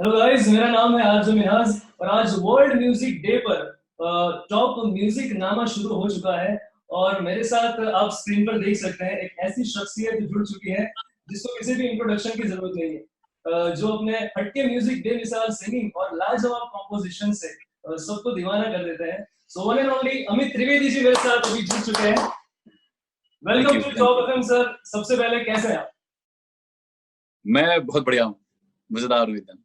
Hello guys, मेरा नाम है आरजू मिन्हाज और आज वर्ल्ड म्यूजिक डे पर टॉप म्यूजिक नामा शुरू हो चुका है। और मेरे साथ आप स्क्रीन पर देख सकते हैं एक ऐसी शख्सियत जुड़ चुकी है जिसको किसी भी इंट्रोडक्शन की जरूरत नहीं है, जो अपने हटके म्यूजिक डे मिसाल सिंगिंग और लाजवाब कॉम्पोजिशन से सबको दीवाना कर देते हैं। So one and only Amit Trivedi ji मेरे साथ अभी जुड़ चुके हैं। Welcome to top FM sir. सबसे पहले कैसे हैं आप? मैं बहुत बढ़िया हूँ, मजेदार हूँ एकदम।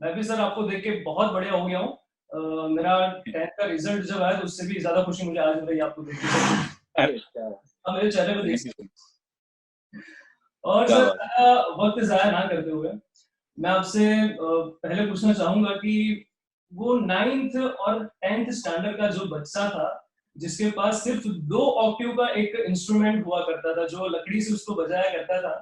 मैं भी सर आपको देख के बहुत बढ़िया हो गया हूँ। मेरा 10th का रिजल्ट जब आया तो उससे भी ज्यादा खुशी मुझे आज हो रही है आपको देख के। अरे क्या अब मेरे चेहरे पे देख सकते हैं। और क्या सर बात है। वक्त जाया ना करते हुए मैं आपसे पहले पूछना चाहूंगा कि वो 9th और 10th स्टैंडर्ड का जो बच्चा था जिसके पास सिर्फ 2 ऑक्टेव का एक इंस्ट्रूमेंट हुआ करता था जो लकड़ी से उसको बजाया करता था,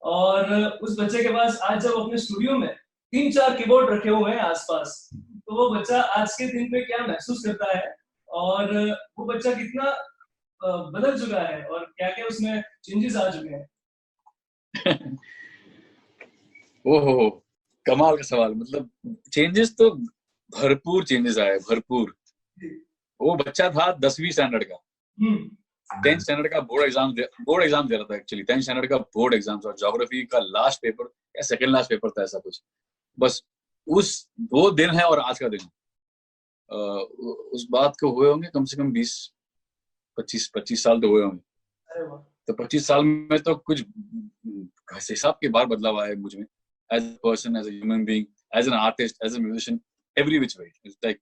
और उस बच्चे के पास आज जब अपने स्टूडियो में 3-4 कीबोर्ड रखे हुए हैं आसपास, तो वो बच्चा आज के दिन पे क्या महसूस करता है और वो बच्चा कितना बदल चुका है और क्या क्या उसमें चेंजेस आ चुके हैं? ओहो, कमाल का सवाल। मतलब चेंजेस तो भरपूर चेंजेस आए, भरपूर। वो बच्चा था 10वीं स्टैंडर्ड का। 10th स्टैंडर्ड का बोर्ड एग्जाम दे रहा था। एक्चुअली 10th स्टैंडर्ड का बोर्ड एग्जाम था, ज्योग्राफी का लास्ट पेपर या सेकंड लास्ट पेपर था, ऐसा कुछ। बस उस वो दिन है और आज का दिन। उस बात को हुए होंगे कम से कम 20-25 साल तो हुए होंगे। तो 25 साल में तो कुछ हिसाब के बाहर बदलाव आया मुझ में, as a person, as a human being, as an artist, as a musician, every which way. It's like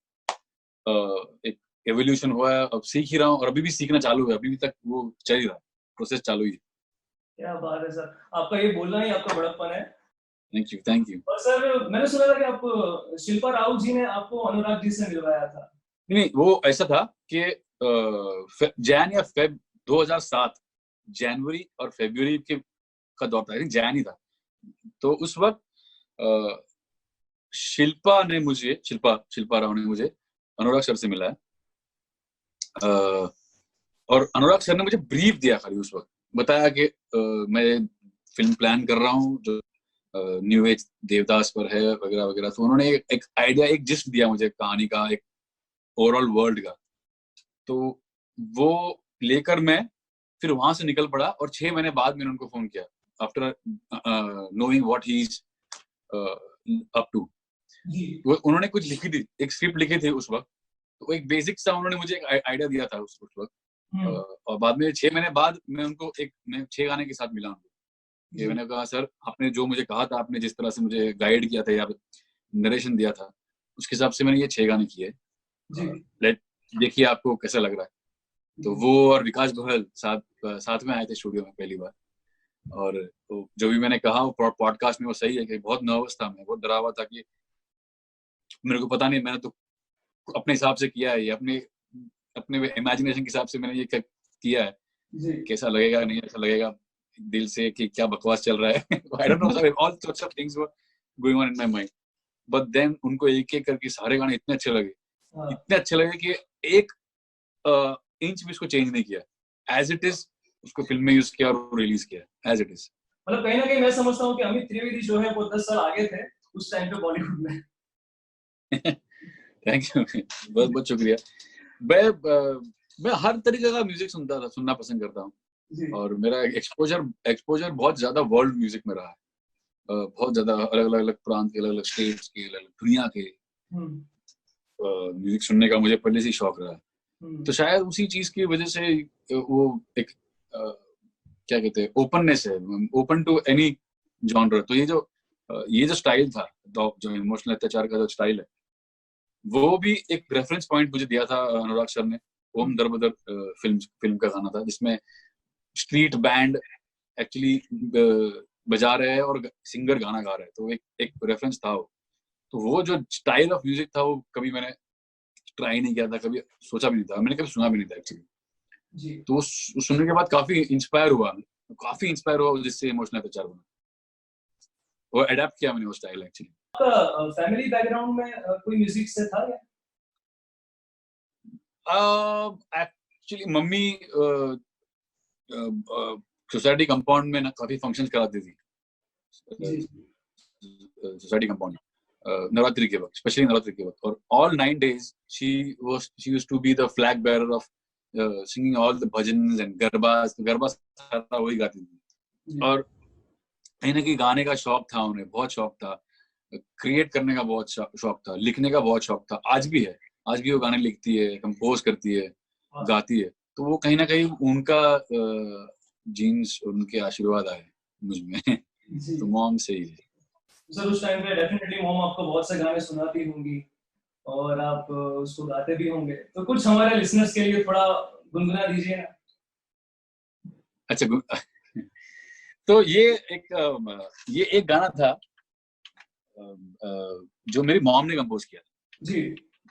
एक एवोल्यूशन हुआ है। अब सीख ही रहा हूँ और अभी भी सीखना चालू है, अभी भी तक वो चल ही रहा है, प्रोसेस चालू ही है। क्या बात है सर, आपका ये बोलना ही आपका बड़प्पन है। Thank you, thank you. और सर मैंने सुना था कि आप शिल्पा राव जी ने आपको अनुराग जी से मिलवाया था। नहीं, वो ऐसा था कि जैन या फेब 2007, जनवरी और फरवरी के का दौर था, जैन ही था। तो उस वक्त शिल्पा राव ने मुझे अनुराग सर से मिला है। और अनुराग सर ने मुझे ब्रीफ दिया, खाली उस वक्त बताया कि मैं फिल्म प्लान कर रहा हूँ जो न्यू एज देवदास पर है वगैरह वगैरह। तो उन्होंने एक आइडिया, एक जिस्ट दिया मुझे कहानी का, एक ओवरऑल वर्ल्ड का। तो वो लेकर मैं फिर वहां से निकल पड़ा और 6 महीने बाद मैंने उनको फोन किया, after knowing what he is up to. उन्होंने कुछ लिखी थी, एक स्क्रिप्ट लिखी थी उस वक्त। तो एक बेसिक सा उन्होंने मुझे एक आइडिया दिया था उस वक्त। और बाद में 6 महीने बाद मैं 6 गाने के साथ मिला उनको। मैंने कहा, सर आपने जो मुझे कहा था, आपने जिस तरह से मुझे गाइड किया था या नरेशन दिया था, उसके हिसाब से मैंने ये 6 गाने किए। देखिए आपको कैसा लग रहा है। तो वो और विकास गोयल साथ में आए थे स्टूडियो में पहली बार। और तो जो भी मैंने कहा वो पॉडकास्ट में वो सही है कि बहुत नर्वस था, मैं बहुत डरा हुआ था कि मेरे को पता नहीं, मैंने तो अपने हिसाब से किया है, अपने इमेजिनेशन के हिसाब से मैंने ये किया है, कैसा लगेगा नहीं ऐसा लगेगा दिल से कि क्या बकवास चल रहा है। I don't know, all sorts of things were going on in my mind, but then उनको एक एक करके सारे गाने इतने अच्छे लगे कि एक इंच भी उसको चेंज नहीं किया, एज इट इज उसको फिल्म में यूज किया और रिलीज किया एज इट इज। मतलब कहीं ना कहीं मैं समझता हूँ कि अमित त्रिवेदी जो है वो 10 साल आगे थे उस टाइम पे बॉलीवुड में। थैंक यू, बहुत बहुत शुक्रिया। मैं हर तरीके का म्यूजिक सुनना पसंद करता हूँ और मेरा एक्सपोजर बहुत ज्यादा वर्ल्ड म्यूजिक में रहा है। बहुत ज्यादा अलग अलग प्रांत के, अलग अलग स्टेट्स के, अलग अलग दुनिया के म्यूजिक सुनने का मुझे पहले से ही शौक रहा है। तो शायद उसी चीज की वजह से वो एक क्या कहते हैं, ओपननेस है, ओपन टू एनी जॉनर। तो ये जो स्टाइल था, जो इमोशनल अत्याचार का जो स्टाइल है, वो भी एक रेफरेंस पॉइंट मुझे दिया था अनुराग सर ने। ओम दरबदर फिल्म का गाना था जिसमें स्ट्रीट बैंड एक्चुअली बजा रहे हैं और सिंगर गाना गा रहे हैं। तो एक रेफरेंस था वो। तो वो जो स्टाइल ऑफ म्यूजिक था वो कभी मैंने ट्राई नहीं किया था, कभी सोचा भी नहीं था, मैंने कभी सुना भी नहीं था एक्चुअली। तो सुनने के बाद काफी इंस्पायर हुआ जिससे इमोशनल अत्याचार बना, वो अडेप्ट किया मैंने वो स्टाइल एक्चुअली। आपका फैमिली बैकग्राउंड में कोई म्यूजिक से था क्या? एक्चुअली मम्मी सोसाइटी कंपाउंड में ना काफी फंक्शंस कराती थी, सोसाइटी कंपाउंड। नवरात्रि के वक्त, स्पेशली नवरात्रि के वक्त, और all 9 days she used to be the flag bearer of singing all the bhajans and garba सारा वही गाती थी। और कहीं ना कहीं गाने का शौक था उन्हें, बहुत शौक था, क्रिएट करने का बहुत शौक था, लिखने का बहुत शौक था, आज भी है, आज भी वो गाने लिखती है, कंपोज करती है, गाती है। तो वो कहीं ना कहीं उनका जीन्स, उनके आशीर्वाद आए मुझ में। तो मॉम से ही। सर उस टाइम पे डेफिनेटली मॉम आपको बहुत से गाने सुनाती होंगी और आप उसको गाते भी होंगे, तो कुछ हमारे लिसनर्स के लिए थोड़ा गुनगुना दीजिए ना। अच्छा, तो ये एक गाना था जो मेरी मॉम ने कंपोज किया जी,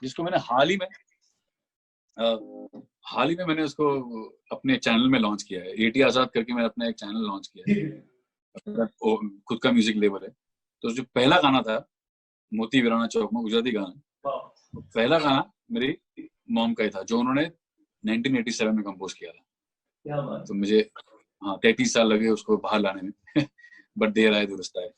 जिसको मैंने हाल ही में मैंने उसको अपने चैनल में लॉन्च किया है। एटी आजाद करके मैंने अपना एक चैनल लॉन्च किया है, खुद का म्यूजिक लेबल है। तो जो पहला गाना था मोती वीराना चौक में, गुजराती गाना, पहला गाना मेरी मॉम का ही था जो उन्होंने 1987 में कंपोज किया था। क्या बात। तो मुझे 33 साल लगे उसको बाहर लाने में, बट देर आए दुरुस्त आए।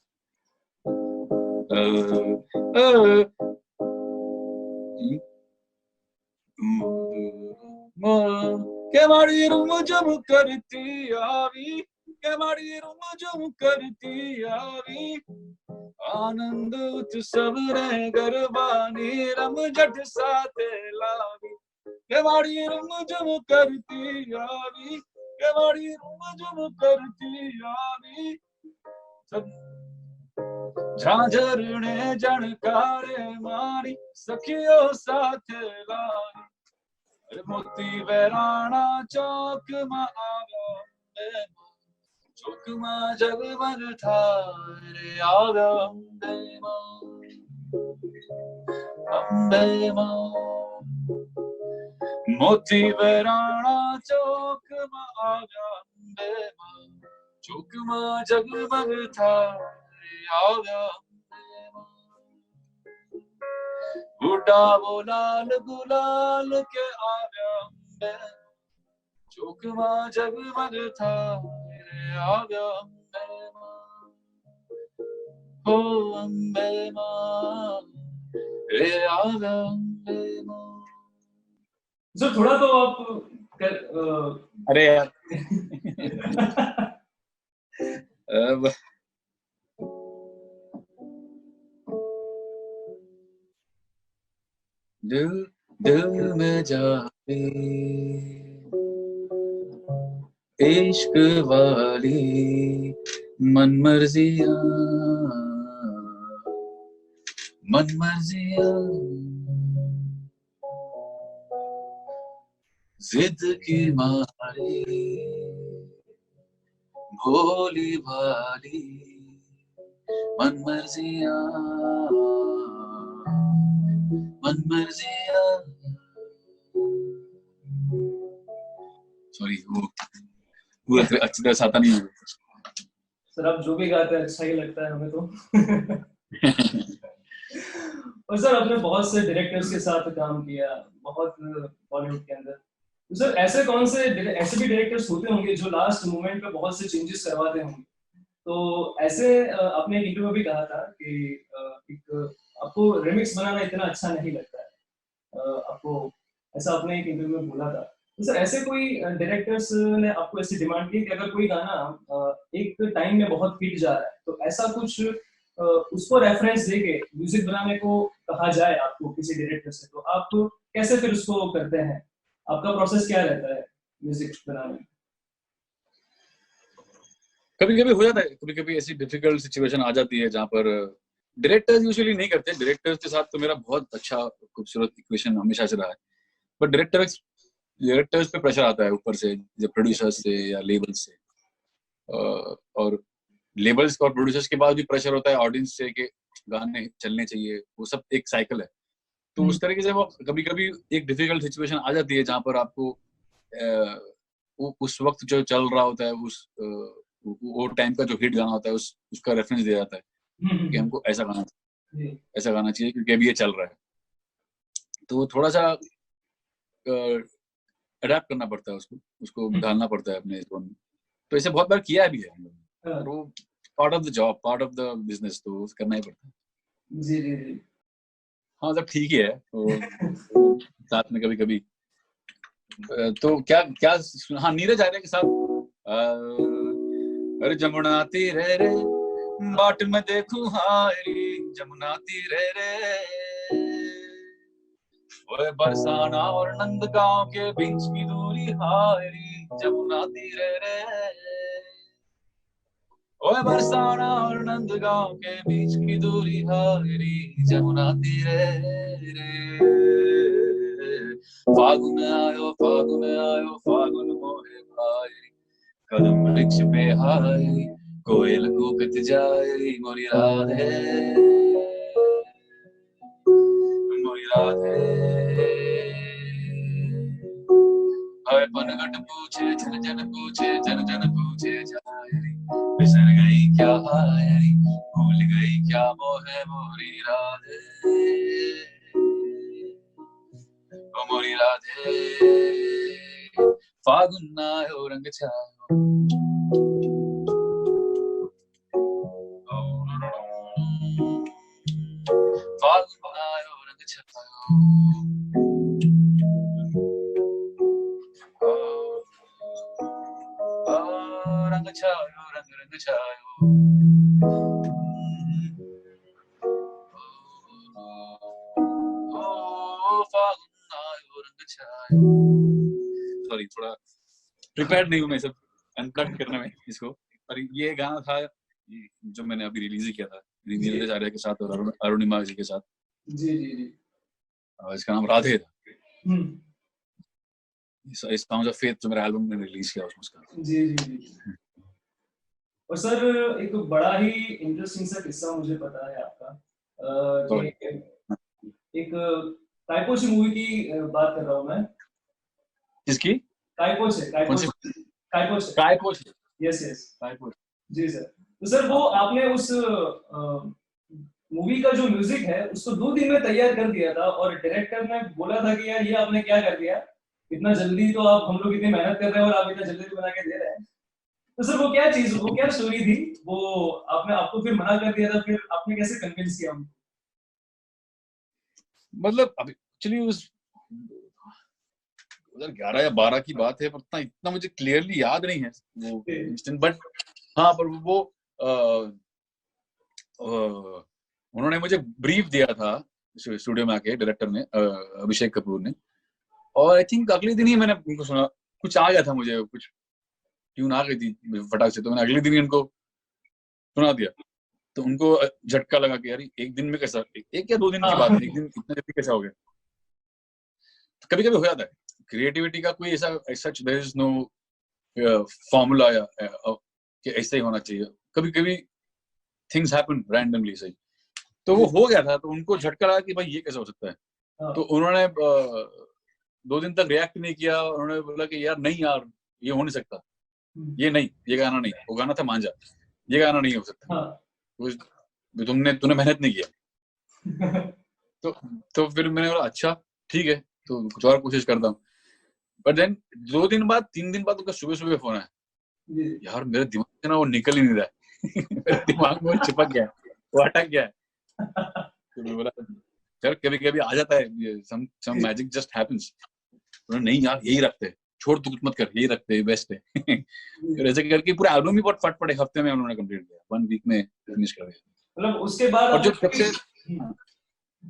केवाड़ी रुमझुम करती आवी, केवाड़ी रुमझुम करती आवी, आनंद उत्सव रे गरबानी रमझट साथे लावी, केवाड़ी रुमझुम करती आवी, केवाड़ी रुमझुम करती आवी, झांझरने जनकारे मारी सखियों साथे लावी, मोती वीराना चौक में आवा, चौक में जगमग थारे आवा, अम्बे मां, मोती वीराना चौक में आवा, अम्बे मां, चौक में जगमग थारे आवा, बूढ़ा वो लाल गुलाल के आव्या, अम्बे चौक में जगमग थारे आव्या, अम्बे हो अम्बे मां रे आव्या, अम्बे मां। सर थोड़ा तो आप अरे यार दिल में जाए इश्क वाली मन मर्जियां, जिद की मारी भोली भाली मन मर्जियां, सॉरी वो अच्छी तरह से आता नहीं है सर। आप जो भी गाते हैं अच्छा ही लगता है हमें तो। और सर आपने बहुत से डायरेक्टर्स के साथ काम किया, बहुत बॉलीवुड के अंदर। तो सर ऐसे कौन से ऐसे भी डायरेक्टर्स होते होंगे जो लास्ट मोमेंट पे बहुत से चेंजेस करवाते होंगे, तो ऐसे आपने एक इंटरव्यू में भी कहा था कि एक आपको रिमिक्स बनाना इतना अच्छा नहीं लगता है, आपको ऐसा आपने एक इंटरव्यू में बोला था। तो सर ऐसे कोई डायरेक्टर्स ने आपको ऐसी डिमांड की कि अगर कोई गाना एक टाइम में बहुत हिट जा रहा है तो ऐसा कुछ उसको रेफरेंस देके म्यूजिक बनाने को कहा जाए आपको किसी डायरेक्टर से, तो आप कैसे फिर उसको करते हैं? आपका प्रोसेस क्या रहता है म्यूजिक बनाने में? कभी कभी हो जाता है, कभी कभी ऐसी डिफिकल्ट सिचुएशन आ जाती है जहाँ पर डायरेक्टर्स यूजुअली नहीं करते। डायरेक्टर्स के साथ तो मेरा बहुत अच्छा खूबसूरत इक्वेशन हमेशा से रहा है, बट डायरेक्टर्स पे प्रेशर आता है ऊपर से, जब प्रोड्यूसर्स से या लेबल्स से, और लेबल्स और प्रोड्यूसर्स के बाद भी प्रेशर होता है ऑडियंस से कि गाने चलने चाहिए। वो सब एक साइकिल है। तो उस तरीके से वो कभी कभी एक डिफिकल्ट सिचुएशन आ जाती है जहाँ पर आपको उस वक्त जो चल रहा होता है, उस वो टाइम का जो हिट गाना होता है उसका रेफरेंस दिया जाता है कि हमको ऐसा गाना चाहिए क्योंकि अभी ये चल रहा है। तो थोड़ा सा अडेप्ट करना पड़ता है, उसको ढालना पड़ता है अपने जोन में। तो ऐसे बहुत बार किया भी है हम लोगों ने। वो part of the job, part of the business, तो करना ही पड़ता है। जी जी जी। हाँ सब ठीक ही है वो साथ में कभी कभी। तो क्या क्या हाँ नीरज आर्या के साथ अरे जमुना तीरे रे बाट में देखूं हायरी जमुना तीरे रे ओए बरसाना और नंदगांव के बीच की दूरी हायरी जमुना तीरे रे ओए बरसाना और नंदगांव के बीच की दूरी हायरी जमुना तीरे रे फागुन आयो फागुन मोहे भाई कदम वृक्ष पे हायरी कोयल कूकत जायरी मोरी राधे मोरी राधे हाय पनघट पूछे जन जन पूछे जन जन पूछे जायरी बिसर गई क्या हायरी भूल गई क्या मोहे मोरी राधे ओ मोरी राधे फागुन आयो रंग छायो फागुन आयो रंग छायो रंग छायो रंग रंग छायो फागुन आयो रंग छायो। सॉरी थोड़ा प्रिपेयर्ड नहीं हूँ मैं सब अनप्लग करने में इसको, पर ये गाना था जो मैंने अभी रिलीज किया था नीरज आर्या के साथ और अरुणिमा जी के साथ। जी जी जी। इसका नाम राधे था। इस साउंड्स ऑफ फेथ जो मेरा एल्बम में रिलीज किया उसका। जी जी जी। और सर एक बड़ा ही इंटरेस्टिंग सा किस्सा मुझे पता है आपका कि एक काइपोची मूवी की बात कर रहा हूँ मैं। किसकी? काइपोचे काइपोचे काइपोचे काइपोचे यस यस काइपोचे जी सर। तो सर वो आपने उस मूवी का जो म्यूजिक है उसको 2 दिन में तैयार कर दिया था और डायरेक्टर ने बोला था कि यार ये आपने क्या कर दिया, इतना जल्दी तो आप हम लोग इतनी मेहनत कर रहे हैं और आप इतना जल्दी बना के दे रहे हैं। तो सर वो क्या चीज, वो क्या स्टोरी थी, वो आपने आपको फिर मना कर दिया था, फिर आपने कैसे कन्विंस किया उनको? मतलब अभी एक्चुअली उस 2011 या 12 की बात है, पर इतना मुझे क्लियरली याद नहीं है वो इंस्टेंट, बट हाँ पर वो उन्होंने मुझे ब्रीफ दिया था स्टूडियो में आके, डायरेक्टर ने अभिषेक कपूर ने, और आई थिंक अगले दिन ही मैंने उनको सुना, कुछ आ गया था मुझे, कुछ ट्यून आ गई थी फटाक से, तो मैंने अगले दिन ही उनको सुना दिया। तो उनको झटका लगा कि यार एक दिन में कैसा, एक या 2 दिन की बात है, एक दिन इतना जल्दी कैसा हो गया। तो कभी कभी हो जाता है क्रिएटिविटी का कोई ऐसा देयर इज नो फॉर्मूला या कि ऐसा ही होना चाहिए, कभी कभी थिंग्स हैपन रैंडमली सही। तो वो हो गया था, तो उनको झटका लगा कि भाई ये कैसे हो सकता है। तो उन्होंने 2 दिन तक रिएक्ट नहीं किया, उन्होंने बोला कि यार नहीं यार ये हो नहीं सकता, ये नहीं, ये गाना नहीं, वो गाना था मांझा, ये गाना नहीं हो सकता, तूने मेहनत नहीं किया। तो फिर मैंने बोला अच्छा ठीक है, तो कुछ और कोशिश करता हूँ। बट देन 2 दिन बाद 3 दिन बाद उनका सुबह सुबह फोन आया, यार मेरे दिमाग से ना वो निकल ही नहीं रहा है मेरे दिमाग में वो चिपक गया, वो अटक गया। तो मैं बोला यार कभी कभी आ जाता है, some magic just happens। नहीं यार यही रखते, छोड़ तू कुछ मत कर, यही रखते बेस्ट है। फिर ऐसे करके पूरा एल्बम ही बहुत फट एक हफ्ते में उन्होंने कंप्लीट किया, 1 वीक में फिनिश कर दिया। मतलब उसके बाद और जो सबसे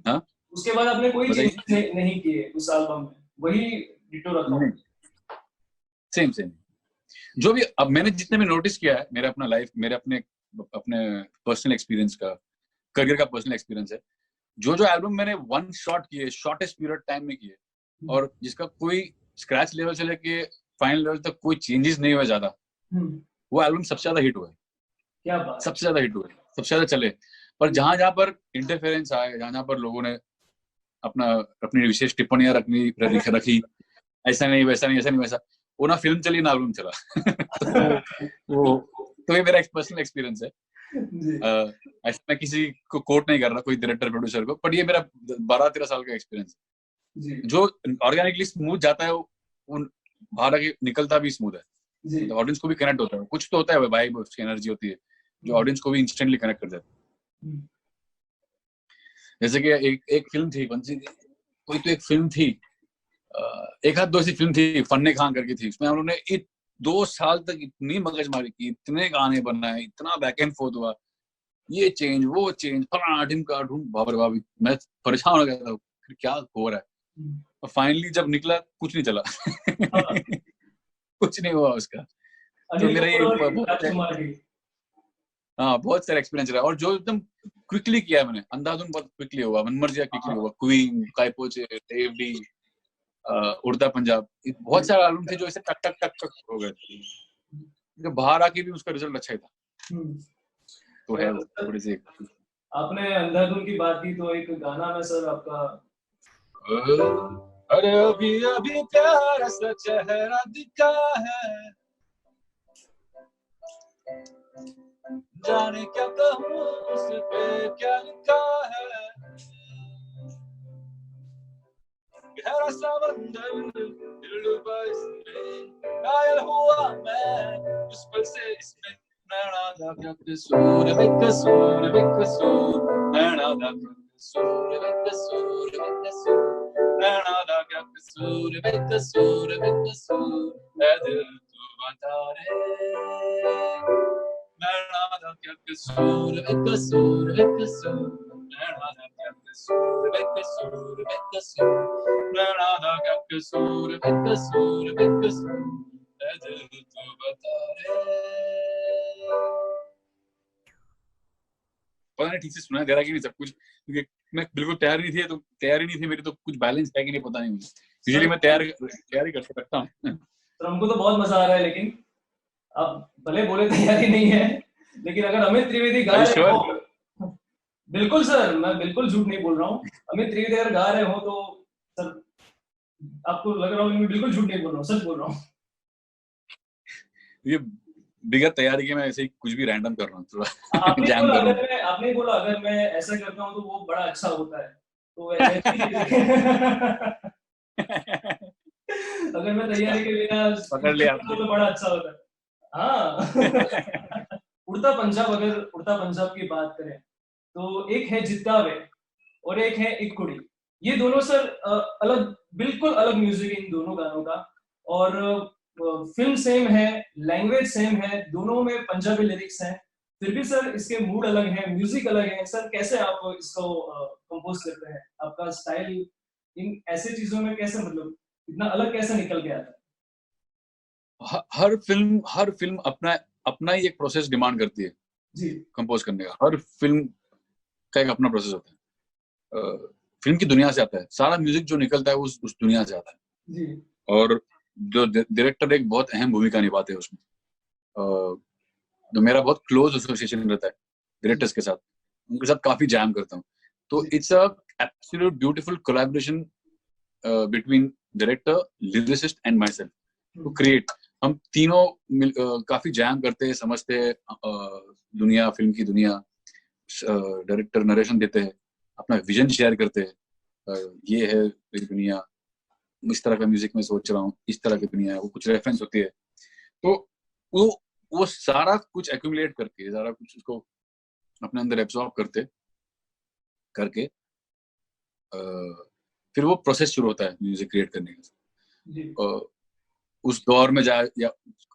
हाँ उसके बाद आपने कोई चेंज नहीं किए उस एल्बम में, वही डिटो रखा? सेम जो भी अब मैंने जितने भी नोटिस किया है, मेरा अपना लाइफ, मेरे अपने पर्सनल एक्सपीरियंस का, करियर का पर्सनल एक्सपीरियंस है, जो एल्बम मैंने वन शॉट किए, शॉर्टेस्ट पीरियड टाइम में किए, और जिसका कोई स्क्रैच लेवल से लेके फाइनल लेवल तक कोई चेंजेस नहीं हुआ ज्यादा, वो एल्बम सबसे ज्यादा हिट हुआ है। क्या बात? सबसे ज्यादा हिट हुआ है, सबसे ज्यादा चले। पर जहां पर इंटरफेरेंस आए, जहां पर लोगों ने अपनी विशेष टिप्पणियां रखी, ऐसा नहीं वैसा नहीं, ऐसा नहीं वैसा, वो ना फिल्म चली ना एल्बम चला। तो ये मेरा पर्सनल एक्सपीरियंस है। ऐसा मैं किसी को कोट नहीं कर रहा, कोई डायरेक्टर प्रोड्यूसर को, बट ये मेरा 12-13 साल का एक्सपीरियंस है। जो ऑर्गेनिकली स्मूथ जाता है वो बाहर आके निकलता भी स्मूथ है, तो ऑडियंस को भी कनेक्ट होता है, कुछ तो होता है भाई, उसकी एनर्जी होती है जो ऑडियंस को भी इंस्टेंटली कनेक्ट कर देता है। जैसे कि एक फिल्म थी कोई तो एक फिल्म थी, एक हाथ दो ऐसी फिल्म थी, फन्ने खान करके थी, उसमें हम लोग ने 2 साल तक इतनी मगजमारी की, इतने गाने बनाए, इतना बैक एंड फोर्थ हुआ, ये चेंज वो चेंज, फलाना ढिमका ढूंढ, बाप रे बाप, मैं परेशान हो गया था फिर क्या हो रहा है। और फाइनली जब निकला कुछ नहीं चला। हाँ, कुछ नहीं हुआ उसका। तो अनिल मेरा ये कपूर और बहुत राजकुमार की। हाँ बहुत सारा एक्सपीरियंस रहा, और जो एकदम क्विकली किया है मैंने, अंधाधुन बहुत क्विकली हुआ, मनमर्जिया क्विकली हुआ, क्वीन, काय पोचे, डेवडी, उड़ता पंजाब, बहुत सारे एल्बम थे जो ऐसे टक टक टक टक हो गए, जो बाहर आके भी उसका रिजल्ट अच्छा ही था। तो है वो थोड़ी सी। आपने अंधाधुन की बात की तो एक गाना में सर आपका, अरे अभी अभी प्यारा सा चेहरा दिखा है, जाने क्या कहूँ उस पे क्या लिखा है, गहरा समंदर दिल डूबा इसमें, घायल हुआ मैं उस पल से इसमें, नैना दा क्या कसूर, बेकसूर बेकसूर, नैना दा क्या कसूर, बेकसूर बेकसूर, नैना दा क्या कसूर, बेकसूर बेकसूर, ऐ दिल तू बता रे, नैना दा क्या कसूर, बेकसूर बेकसूर, नैना दा क्या कसूर, बेकसूर बेकसूर, नैना दा क्या कसूर, बेकसूर बेकसूर, ऐ दिल तू बता रे। पता नहीं ठीक से सुना दे रहा कि नहीं सब कुछ, क्योंकि मैं बिल्कुल तैयार नहीं थी, तो तैयारी नहीं थी मेरी, तो कुछ बैलेंस है कि नहीं पता नहीं मुझे। यूजुअली मैं तैयारी करके रखता हूँ। तो हमको तो बहुत मजा आ रहा है, लेकिन आप भले बोले तैयारी नहीं है, लेकिन अगर अमित त्रिवेदी गा रहे श्योर? हो, बिल्कुल सर, मैं बिल्कुल झूठ नहीं बोल रहा हूँ, अमित त्रिवेदी अगर गा रहे हो तो सर आपको लग रहा हो कि मैं बिल्कुल झूठ नहीं बोल रहा हूँ, सच बोल रहा हूँ। ये बिगैर तैयारी के मैं ऐसे ही कुछ भी रैंडम कर रहा हूँ, थोड़ा आपने जैम बोला कर रहा अगर हूँ। मैं आपने बोला अगर मैं ऐसा करता हूँ तो वो बड़ा अच्छा होता है, तो वैसे ही अगर मैं तैयारी के बिना पकड़ कुछ लिया करता हूँ आपने। तो बड़ा अच्छा होता है। हाँ। उड़ता पंजाब की बात करें तो एक है जित्तावे और एक है एक कुड़ी, ये दोनों सर अलग, बिल्कुल अलग म्यूजिक है इन दोनों गानों का, और फिल्म सेम है, लैंग्वेज सेम है, दोनों में पंजाबी लिरिक्स हैं, फिर भी सर इसके मूड अलग है, म्यूजिक अलग है सर, कैसे आप इसको कंपोज करते हैं, आपका स्टाइल इन ऐसे चीजों में कैसे, मतलब इतना अलग कैसे निकल के आता है? हर फिल्म अपना अपना ही एक प्रोसेस डिमांड करती है जी कंपोज करने का। हर फिल्म का एक अपना प्रोसेस होता है, फिल्म की दुनिया से आता है, सारा म्यूजिक जो निकलता है उस दुनिया से आता है। जी और जो डायरेक्टर एक बहुत अहम भूमिका निभाते हैं उसमें, तो मेरा बहुत क्लोज एसोसिएशन रहता है डायरेक्टर्स के साथ, उनके साथ काफी जैम करता हूँ। तो it's a absolute beautiful collaboration between director, lyricist and myself to create. हम तीनों काफी जैम करते हैं, समझते हैं दुनिया, फिल्म की दुनिया, डायरेक्टर नरेशन देते हैं, अपना विजन शेयर करते हैं, ये है मेरी दुनिया, इस तरह का म्यूजिक में सोच रहा हूँ, इस तरह की दुनिया है, वो कुछ रेफरेंस होती है। तो वो वो सारा कुछ एक्यूमुलेट करके, सारा कुछ उसको अपने अंदर एब्सॉर्ब करते करके फिर वो प्रोसेस शुरू होता है म्यूजिक क्रिएट करने का। उस दौर में जाए, या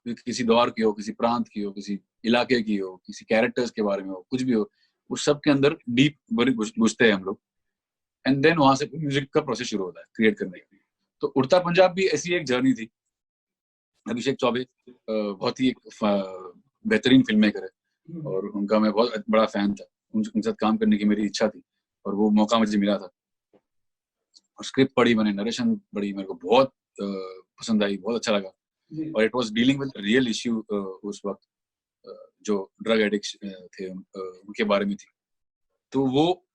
किसी दौर की हो, किसी प्रांत की हो, किसी इलाके की हो, किसी कैरेक्टर्स के बारे में हो, कुछ भी हो, उस सब के अंदर डीप घुसते हैं हम लोग, एंड देन वहां से म्यूजिक का प्रोसेस शुरू होता है क्रिएट करने का। तो उड़ता पंजाब भी ऐसी एक जर्नी थी। अभिषेक चौबे बहुत ही एक बेहतरीन फिल्म मेकर है, और उनका मैं बहुत बड़ा फैन था, उनके साथ काम करने की मेरी इच्छा थी, और वो मौका मुझे मिला था। और स्क्रिप्ट पढ़ी मैंने, नरेशन पढ़ी, मेरे को बहुत पसंद आई, बहुत अच्छा लगा। और it was dealing with real issue उस वक्त, जो ड्रग एडिक्ट थे उनके बारे में थी। तो वो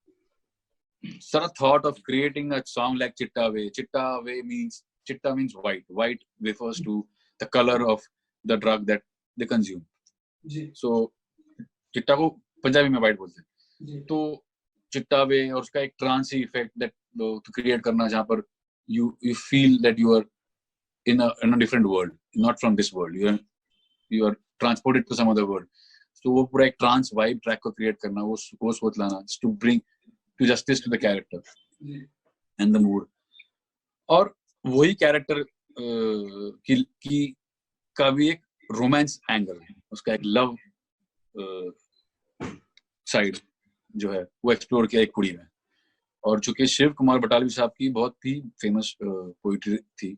सारा thought of creating a song like चिट्टा वे, चिट्टा means white refers to the color of the drug that they consume. So चिट्टा को पंजाबी में व्हाइट बोलते हैं। तो चिट्टा वे और उसका एक ट्रांसी इफेक्ट दैट तो क्रिएट करना, जहाँ पर you feel that you are in a different world, not from this world, you are transported to some other world. So वो पूरा एक ट्रांस वाइब ट्रैक को क्रिएट करना, वो सोच लाना, to bring to justice to the character ji and the mood. और वही कैरेक्टर की का भी एक रोमांस एंगल है, उसका एक लव साइड जो है वो एक्सप्लोर किया एक कुड़ी में। और चूंकि शिव कुमार बटालवी साहब की बहुत ही फेमस पोइट्री थी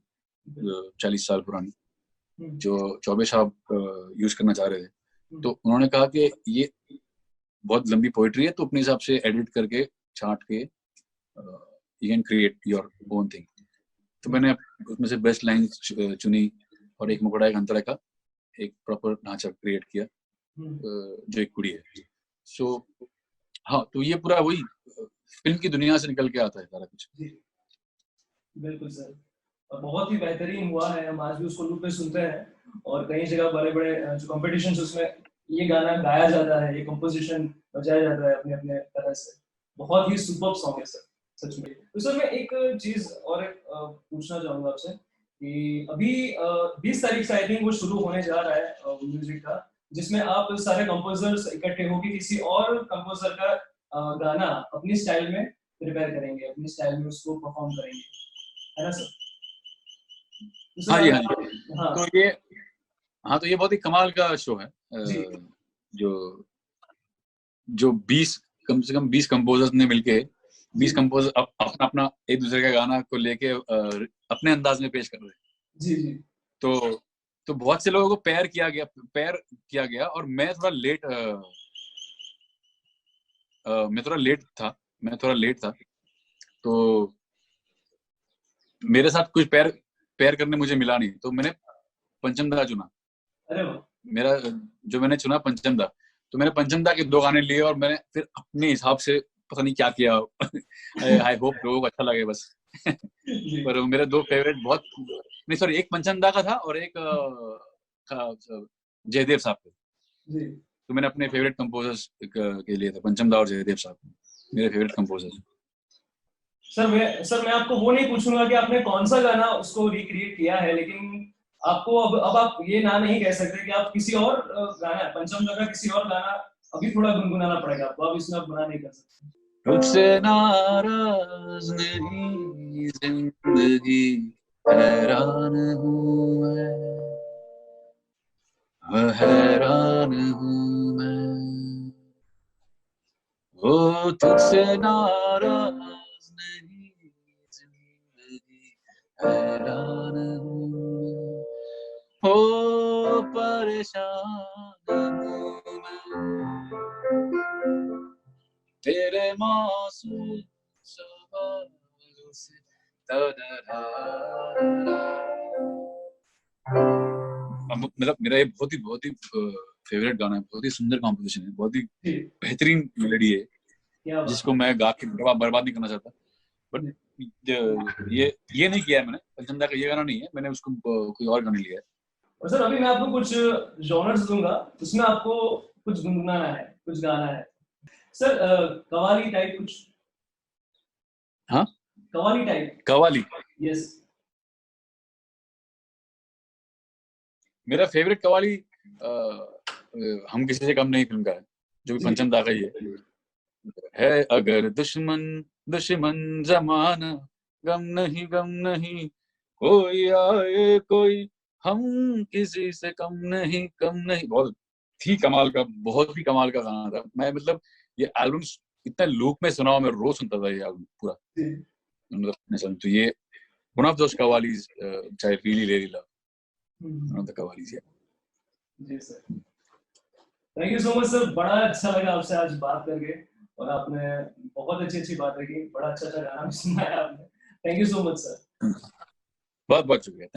40 साल पुरानी, जो चौबे साहब यूज करना चाह रहे थे, तो उन्होंने कहा कि ये बहुत लंबी पोइट्री है, तो अपने हिसाब से एडिट करके छांट के you can create your own thing. तो मैंने उसमें से बेस्ट लाइन चुनी और एक मुकड़ा एक अंतरा का एक प्रॉपर ढांचा क्रिएट किया जो एक कुड़ी है। सो हाँ, तो ये पूरा वही फिल्म की दुनिया से निकल के आता है सारा कुछ। बिल्कुल सर, और बहुत ही बेहतरीन हुआ है, हम आज भी उसको लूप पे सुनते हैं और कई जगह बड़े बड़े जो कॉम्पिटिशन्स उसमें ये गाना गाया जाता है, ये कंपोजिशन बजाया जाता है अपने अपने तरह से। बहुत ही सुपर्ब सॉन्ग है सर, सच में। तो सर मैं एक चीज और पूछना चाहूंगा आपसे कि अभी 20 तारीख से आई थिंक वो शुरू होने जा रहा है म्यूजिक का, जिसमें आप सारे कंपोजर्स इकट्ठे होकर किसी और कंपोजर का गाना अपनी स्टाइल में प्रिपेयर करेंगे, अपनी स्टाइल में उसको परफॉर्म करेंगे, है ना सर? तो हाँ जी, हाँ जी। हाँ तो ये बहुत ही कमाल का शो है। जो 20 कम से कम 20 कंपोजर्स ने मिलके 20 कंपोजर अपना अपना एक दूसरे का गाना को लेके अपने अंदाज में पेश कर रहे हैं। जी जी। तो बहुत से लोगों को पेयर किया गया और मैं थोड़ा लेट था, तो मेरे साथ कुछ पेयर करने मुझे मिला नहीं, तो मैंने पंचम दा चुना। अरे वाह। मेरा जो मैंने चुना पंचम दा, तो मैंने पंचम दा के 2 गाने लिए और मैंने फिर अपने हिसाब से पता नहीं क्या किया। आई होप लोगों को अच्छा लगे बस। पर मेरे 2 फेवरेट बहुत नहीं, सॉरी, एक पंचम दा का था और एक जयदेव साहब का। तो मैंने अपने फेवरेट कंपोजर्स के लिए था, पंचम दा और जयदेव साहब मेरे फेवरेट कंपोजर्स। सर मैं आपको वो नहीं पूछूंगा कि आपने कौन सा गाना उसको रिक्रिएट किया है, लेकिन आपको अब आप ये ना नहीं कह सकते कि आप किसी और गाना, पंचम दा का किसी और गाना अभी थोड़ा गुनगुनाना पड़ेगा आपको, आप इसमें आप मना नहीं कर सकते। तुझसे नाराज नहीं जिंदगी, हैरान हूँ मैं, हैरान हूँ मैं, ओ तुझसे नाराज नहीं जिंदगी, हैरान हूँ, ओ परेशान हूँ मैं, तेरे मासूम सवालों से मतलब मेरा ये बहुत ही फेवरेट गाना है, बहुत ही सुंदर कॉम्पोजिशन है, बहुत ही बेहतरीन मेलोडी है, जिसको मैं गा के बर्बाद नहीं करना चाहता। बट ये नहीं किया है मैंने, पंचम दा का ये गाना नहीं है, मैंने उसको कोई और गाने लिया है। और सर अभी मैं आपको कुछ जॉनर्स दूंगा, उसमें आपको कुछ गुनगुनाना है, कुछ गाना है सर। कवाली टाइप कुछ? हाँ, कवाली टाइप। कवाली, यस। मेरा फेवरेट कवाली हम किसी से कम नहीं फिल्म का है, जो भी पंचम दा का ही है। अगर दुश्मन जमाना, गम नहीं, कोई आए कोई, हम किसी से कम नहीं। बहुत ही कमाल का गाना था। मैं मतलब ये एल्बम इतना लूप में सुना, मैं रोज सुनता था ये एल्बम पूरा, मतलब। तो ये one of those qawwalis which I really love, one of the qawwalis है। जी sir, thank you so much sir, बड़ा अच्छा लगा आपसे आज बात करके, और आपने बहुत अच्छी बातें की, बड़ा अच्छा गाना भी सुनाया आपने। Thank you so much sir. बहुत शुक्रिया।